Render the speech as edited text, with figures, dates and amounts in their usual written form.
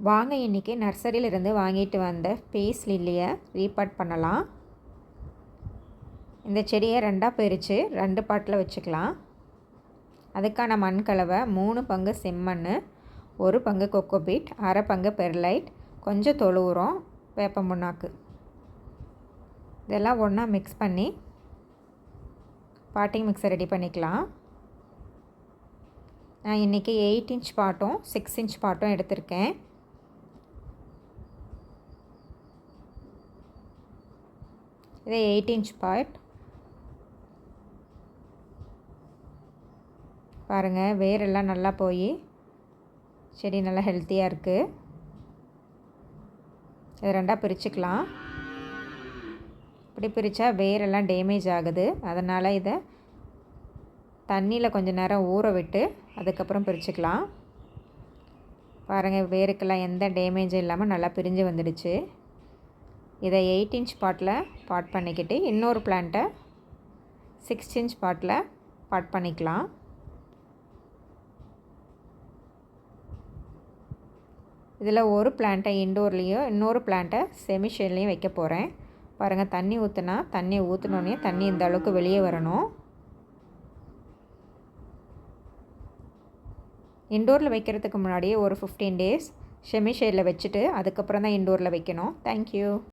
வாங்க இன்றைக்கி நர்சரியிலிருந்து வாங்கிட்டு வந்த பீஸ் லில்லியை ரீபாட் பண்ணலாம். இந்த செடியை ரெண்டாக பிரித்து 2 பாட்டில் வச்சுக்கலாம். அதுக்கான மண் கலவை 3 பங்கு செம்மண், 1 பங்கு கொக்கோபீட், அரை பங்கு பெர்லைட், கொஞ்சம் தொழு உரம், வேப்ப புண்ணாக்கு இதெல்லாம் ஒன்றா மிக்ஸ் பண்ணி பாட்டிங் மிக்ஸை ரெடி பண்ணிக்கலாம். நான் இன்றைக்கி 8 இன்ச் பாட்டும் 6 இன்ச் பாட்டும் எடுத்திருக்கேன். இது 8 இன்ச் பாட். பாருங்கள், வேரெல்லாம் நல்லா போய் செடி நல்லா ஹெல்த்தியாக இருக்குது. இதை ரெண்டாக பிரிச்சுக்கலாம். இப்படி பிரித்தா வேரெல்லாம் டேமேஜ் ஆகுது. அதனால் இதை தண்ணியில் கொஞ்சம் நேரம் ஊற விட்டு அதுக்கப்புறம் பிரிச்சுக்கலாம். பாருங்கள், வேருக்கெல்லாம் எந்த டேமேஜும் இல்லாமல் நல்லா பிரிஞ்சு வந்துடுச்சு. இதை 8 இன்ச் பாட்டில் பாட் பண்ணிக்கிட்டு இன்னொரு பிளான்ட்டை 6 இன்ச் பாட்டில் பாட் பண்ணிக்கலாம். இதில் ஒரு பிளான்ட்டை இன்டோர்லேயும் இன்னொரு பிளான்ட்டை செமிஷேல்லையும் வைக்க போகிறேன். பாருங்கள், தண்ணி ஊற்றுனா தண்ணி ஊற்றினோடனே தண்ணி இந்த அளவுக்கு வெளியே வரணும். இன்டோரில் வைக்கிறதுக்கு முன்னாடியே ஒரு 15 டேஸ் செமிஷேடில் வச்சுட்டு அதுக்கப்புறம் தான் இன்டோரில் வைக்கணும். தேங்க்யூ.